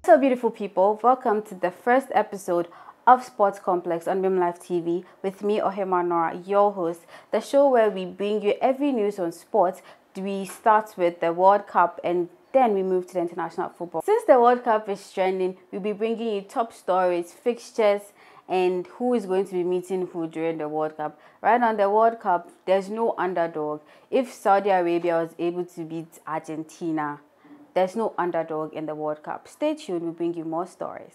So beautiful people, welcome to the first episode of Sports Complex on BIM Live TV with me, Ohemaa Nora, your host. The show where we bring you every news on sports. We start with the World Cup and then we move to the international football. Since the World Cup is trending, we'll be bringing you top stories, fixtures, and who is going to be meeting who during the World Cup. Right on the World Cup, there's no underdog. If Saudi Arabia was able to beat Argentina, there's no underdog in the World Cup. Stay tuned, we'll bring you more stories.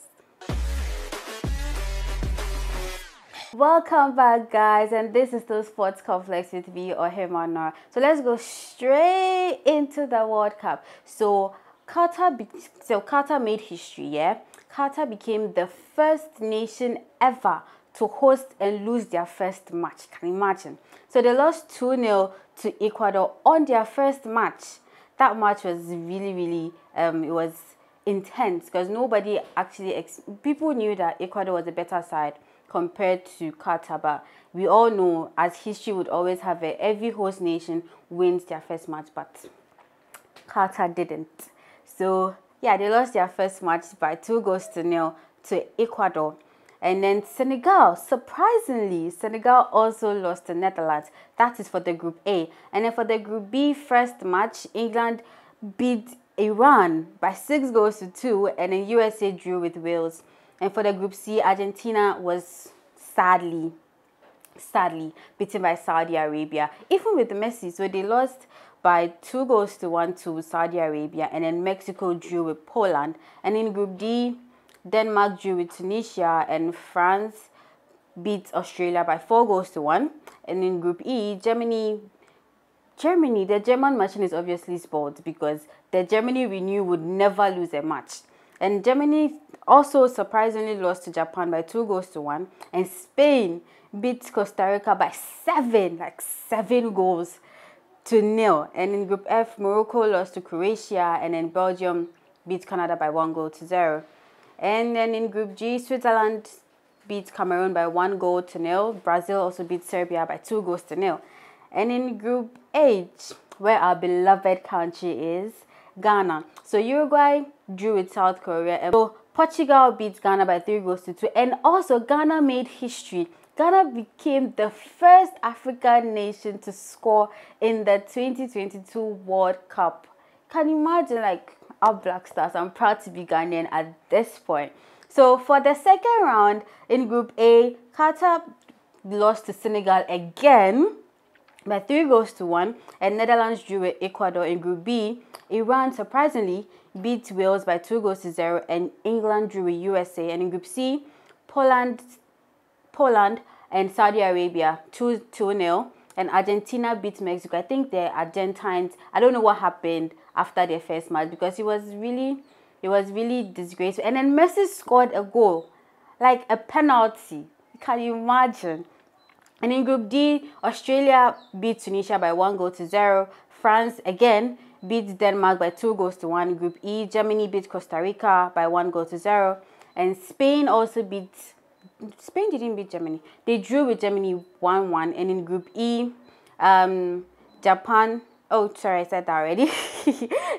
Welcome back, guys, and this is the Sports Complex with me, Ohemaa Nora. So let's go straight into the World Cup. So Qatar made history, yeah? Qatar became the first nation ever to host and lose their first match. Can you imagine? So they lost 2-0 to Ecuador on their first match. That match was really, it was intense because nobody actually, people knew that Ecuador was a better side compared to Qatar, but we all know, as history would always have it, every host nation wins their first match, but Qatar didn't. So yeah, they lost their first match by 2-0 to Ecuador. And then Senegal, surprisingly, Senegal also lost to Netherlands. That is for the Group A. And then for the Group B first match, England beat Iran by 6-2, and then USA drew with Wales. And for the Group C, Argentina was sadly beaten by Saudi Arabia. Even with Messi, so they lost by 2-1 to Saudi Arabia, and then Mexico drew with Poland. And in Group D, Denmark drew with Tunisia, and France beat Australia by 4-1. And in Group E, Germany, the German machine is obviously spoiled because the Germany we knew would never lose a match. And Germany also surprisingly lost to Japan by 2-1. And Spain beat Costa Rica by 7 goals to 0. And in Group F, Morocco lost to Croatia, and then Belgium beat Canada by 1-0. And then in Group G, Switzerland beat Cameroon by 1-0. Brazil also beat Serbia by 2-0. And in Group H, where our beloved country is, Ghana. So Uruguay drew with South Korea. And so Portugal beat Ghana by 3-2. And also Ghana made history. Ghana became the first African nation to score in the 2022 World Cup. Can you imagine, like, our Black Stars? I'm proud to be Ghanaian at this point. So for the second round in Group A, Qatar lost to Senegal again by 3-1, and Netherlands drew with Ecuador. In Group B, Iran surprisingly beat Wales by 2-0, and England drew with USA. And in Group C, Poland and Saudi Arabia 2-0, and Argentina beat Mexico. I think the Argentines, I don't know what happened after their first match because it was really disgraceful. And then Messi scored a goal, like a penalty. Can you imagine? And in Group D, Australia beat Tunisia by 1-0. France again beat Denmark by 2-1. Group E, Germany beat Costa Rica by 1-0. And Spain didn't beat Germany. They drew with Germany 1-1. And in Group E, Japan, oh, sorry, I said that already.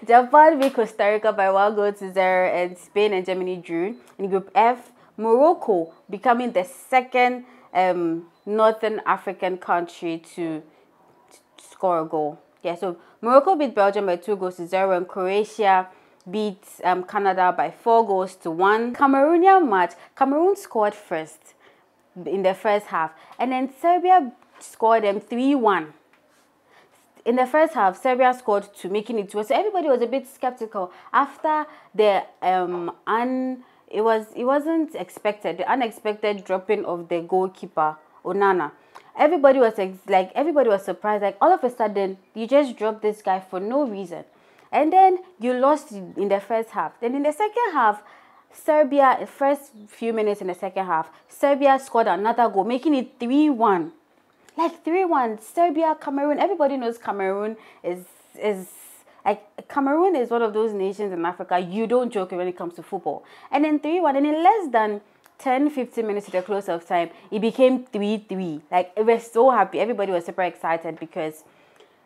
Japan beat Costa Rica by 1-0, and Spain and Germany drew. In Group F, Morocco becoming the second Northern African country to score a goal. Yeah, so Morocco beat Belgium by 2-0, and Croatia beat Canada by 4-1. Cameroonian match. Cameroon scored first in the first half, and then Serbia scored them 3-1. In the first half, Serbia scored 2, making it 2. So everybody was a bit skeptical after the it wasn't expected, the unexpected dropping of the goalkeeper Onana. Everybody was surprised, like all of a sudden you just dropped this guy for no reason. And then you lost in the first half. Then in the second half, Serbia, first few minutes in the second half, Serbia scored another goal, making it 3-1. Like 3-1. Serbia, Cameroon. Everybody knows Cameroon is Cameroon is one of those nations in Africa you don't joke when it comes to football. And then 3-1. And in less than 10-15 minutes to the close of time, it became 3-3. Like, it was so happy. Everybody was super excited because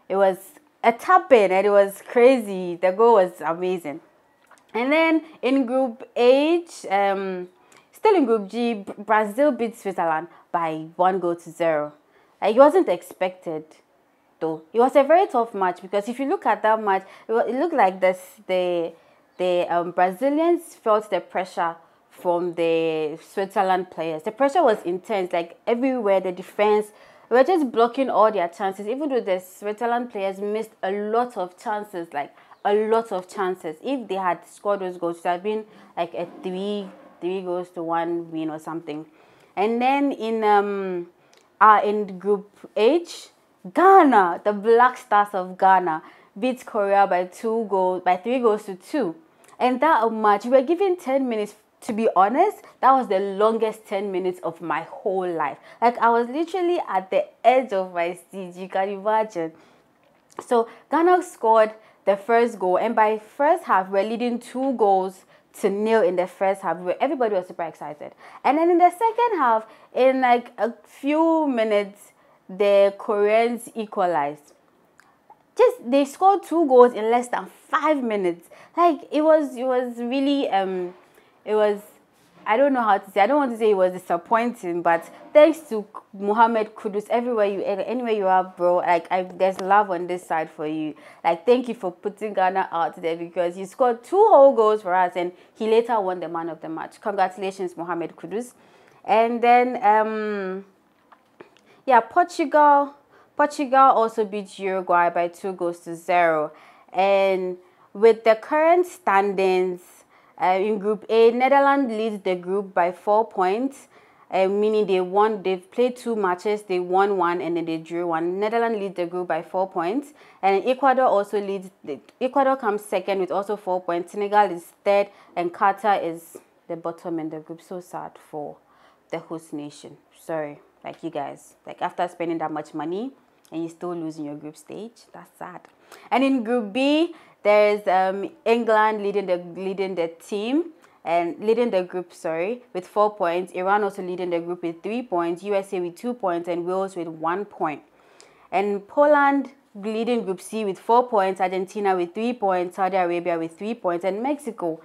it was a tap-in and it was crazy. The goal was amazing. And then in Group H, still in Group G, Brazil beat Switzerland by 1-0. Like, it wasn't expected, though. It was a very tough match because if you look at that match, it looked like the Brazilians felt the pressure from the Switzerland players. The pressure was intense, like everywhere. The defense were just blocking all their chances, even though the Switzerland players missed a lot of chances, like a lot of chances. If they had scored those goals, it would have been like a 3-1 win or something. And then in Group H, Ghana, the Black Stars of Ghana, beat Korea by 3-2. And that match, we were given 10 minutes. To be honest, that was the longest 10 minutes of my whole life. Like, I was literally at the edge of my seat. You can imagine. So Ghana scored the first goal, and by first half, we're leading 2-0 in the first half. Everybody was super excited. And then in the second half, in like a few minutes, the Koreans equalized. They scored 2 goals in less than 5 minutes. Like, it was really it was, I don't know how to say, I don't want to say it was disappointing, but thanks to Mohamed Kudus, anywhere you are, bro, like, there's love on this side for you. Like, thank you for putting Ghana out there, because he scored 2 whole goals for us, and he later won the man of the match. Congratulations, Mohamed Kudus. And then yeah, Portugal also beat Uruguay by 2-0. And with the current standings, in Group A, Netherlands leads the group by 4 points, meaning they've played 2 matches, they won 1 and then they drew 1. Netherlands leads the group by 4 points, and Ecuador also leads. Ecuador comes second with also 4 points. Senegal is third, and Qatar is the bottom in the group. So sad for the host nation. Sorry, like, you guys, like, after spending that much money and you're still losing your group stage, that's sad. And in Group B, there's England leading the group, with 4 points. Iran also leading the group with 3 points. USA with 2 points, and Wales with 1 point. And Poland leading Group C with 4 points. Argentina with 3 points. Saudi Arabia with 3 points, and Mexico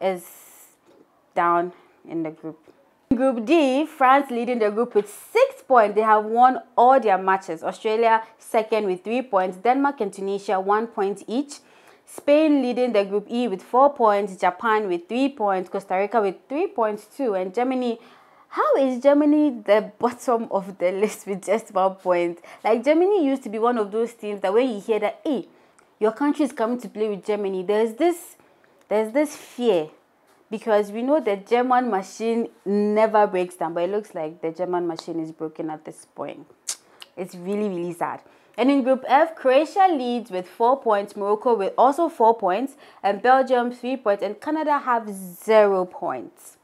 is down in the group. In Group D, France leading the group with 6 points. They have won all their matches. Australia second with 3 points. Denmark and Tunisia 1 point each. Spain leading the Group E with 4 points. Japan with 3 points. Costa Rica with 3 points too. And Germany, how is Germany the bottom of the list with just 1 point? Like, Germany used to be one of those teams that when you hear that, hey, your country is coming to play with Germany, there's this fear. Because we know the German machine never breaks down, but it looks like the German machine is broken at this point. It's really, really sad. And in Group F, Croatia leads with 4 points, Morocco with also 4 points, and Belgium 3 points, and Canada have 0 points.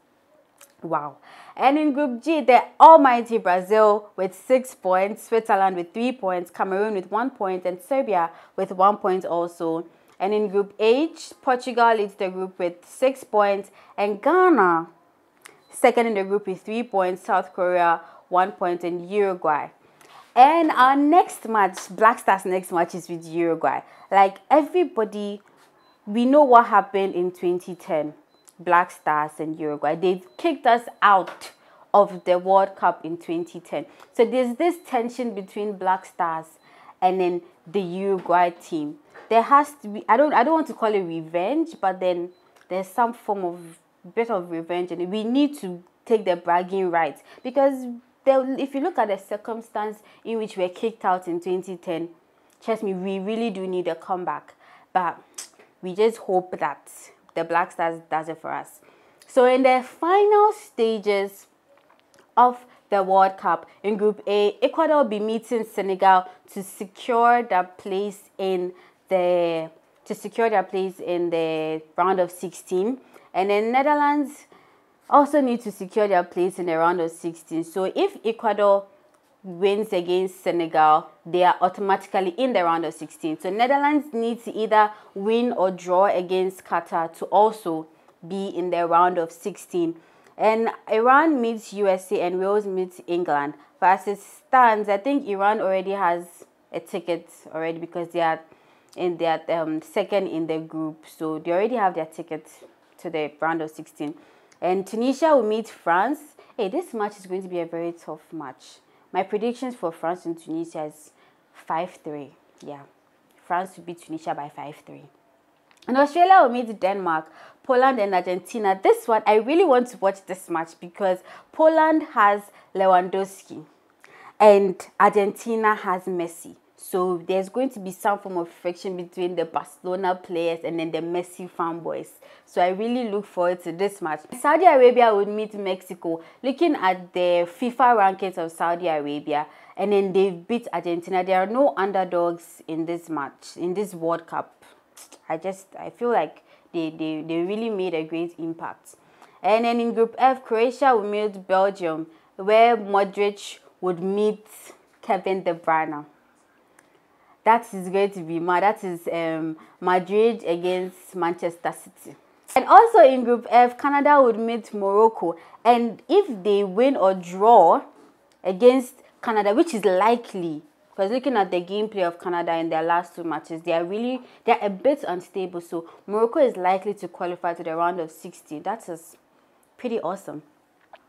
Wow. And in Group G, the almighty Brazil with 6 points, Switzerland with 3 points, Cameroon with 1 point, and Serbia with 1 point also. And in Group H, Portugal leads the group with 6 points, and Ghana second in the group with 3 points, South Korea 1 point, and Uruguay. And our next match, Black Stars' next match, is with Uruguay. Like, everybody, we know what happened in 2010, Black Stars and Uruguay. They kicked us out of the World Cup in 2010. So there's this tension between Black Stars and then the Uruguay team. There has to be, I don't want to call it revenge, but then there's some form of bit of revenge, and we need to take the bragging rights, because if you look at the circumstance in which we were kicked out in 2010, trust me, we really do need a comeback. But we just hope that the Black Stars does it for us. So in the final stages of the World Cup, in Group A, Ecuador will be meeting Senegal to secure their place in the round of 16, and then Netherlands also need to secure their place in the round of 16. So if Ecuador wins against Senegal, they are automatically in the round of 16. So Netherlands need to either win or draw against Qatar to also be in the round of 16. And Iran meets USA and Wales meets England. But as it stands, I think Iran already has a ticket already, because they are in their second in the group, so they already have their tickets to the round of 16. And Tunisia will meet France. Hey, this match is going to be a very tough match. My predictions for France and Tunisia is 5-3. Yeah, France will beat Tunisia by 5-3. And Australia will meet Denmark, Poland and Argentina. This one, I really want to watch this match because Poland has Lewandowski and Argentina has Messi. So there's going to be some form of friction between the Barcelona players and then the Messi fanboys. So I really look forward to this match. Saudi Arabia would meet Mexico. Looking at the FIFA rankings of Saudi Arabia, and then they beat Argentina. There are no underdogs in this match, in this World Cup. I feel like they really made a great impact. And then in Group F, Croatia will meet Belgium, where Modric would meet Kevin De Bruyne. That is going to be mad. That is Madrid against Manchester City. And also in Group F, Canada would meet Morocco. And if they win or draw against Canada, which is likely, because looking at the gameplay of Canada in their last two matches, they're a bit unstable. So Morocco is likely to qualify to the round of 16. That is pretty awesome.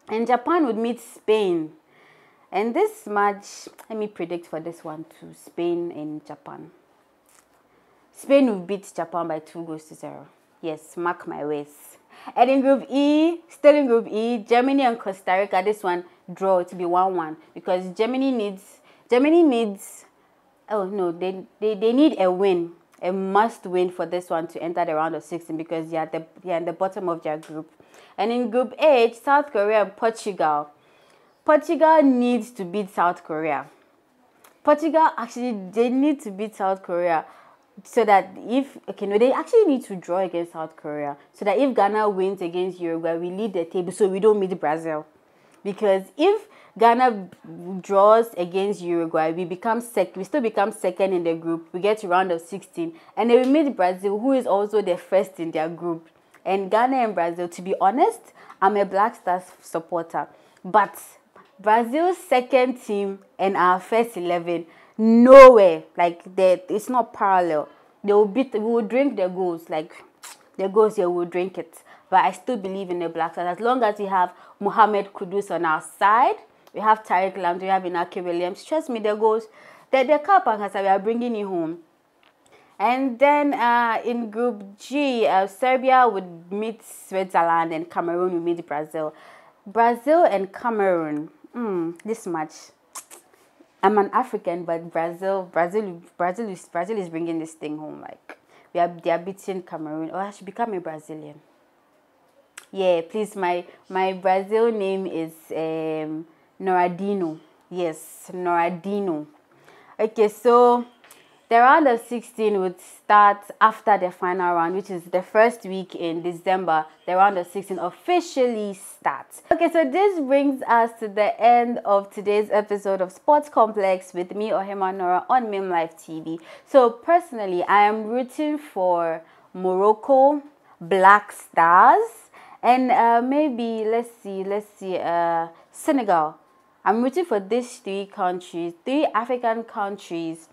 And Japan would meet Spain. And this match, let me predict for this one too. Spain and Japan. Spain will beat Japan by 2-0. Yes, mark my words. And in Group E, still in Group E, Germany and Costa Rica. This one draw to be 1-1 because Germany needs. Oh no, they need a win, a must win for this one to enter the round of 16 because they are in the bottom of their group. And in Group H, South Korea and Portugal. Portugal needs to beat South Korea. They need to beat South Korea so that they actually need to draw against South Korea so that if Ghana wins against Uruguay, we lead the table so we don't meet Brazil. Because if Ghana draws against Uruguay, we still become second in the group. We get to round of 16 and then we meet Brazil, who is also the first in their group. And Ghana and Brazil, to be honest, I'm a Black Stars supporter, but Brazil's second team and our first 11, nowhere. Like, it's not parallel. We will drink the goals. Like, the goals here, we'll drink it. But I still believe in the Black Stars. As long as we have Mohamed Kudus on our side, we have Tariq Lamptey, we have Inaki Williams. Trust me, the goals, the cup and we are bringing it home. And then in Group G, Serbia would meet Switzerland and Cameroon would meet Brazil. Brazil and Cameroon. This match. I'm an African, but Brazil is bringing this thing home. Like they are beating Cameroon. Oh, I should become a Brazilian. Yeah, please. My Brazil name is Noradino. Yes, Noradino. Okay, so the round of 16 would start after the final round, which is the first week in December. The round of 16 officially starts. Okay, so this brings us to the end of today's episode of Sports Complex with me, Ohemaa Nora, on Mim Life TV. So personally, I am rooting for Morocco, Black Stars, and maybe let's see, Senegal. I'm rooting for these three African countries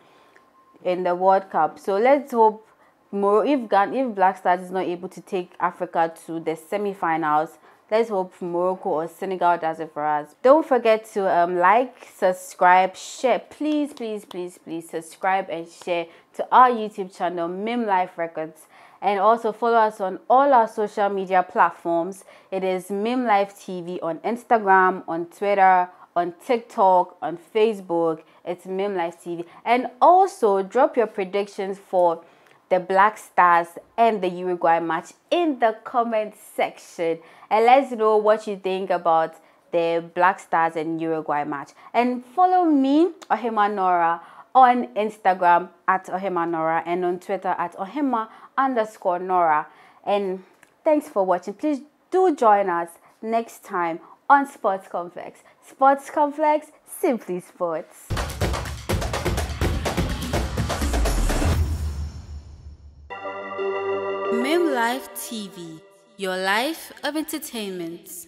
in the World Cup. So let's hope if Black Stars is not able to take Africa to the semi-finals, let's hope Morocco or Senegal does it for us. Don't forget to like, subscribe, share. Please subscribe and share to our YouTube channel, Mim Life Records. And also follow us on all our social media platforms. It is Mim Life TV on Instagram, on Twitter, on TikTok, on Facebook. It's Mim Life TV. And also drop your predictions for the Black Stars and the Uruguay match in the comment section. And let's know what you think about the Black Stars and Uruguay match. And follow me, Ohemaa Nora, on Instagram at Ohemaa Nora and on Twitter at Ohemaa_Nora. And thanks for watching. Please do join us next time on Sports Complex. Sports Complex, simply sports. Mim Life TV, your life of entertainment.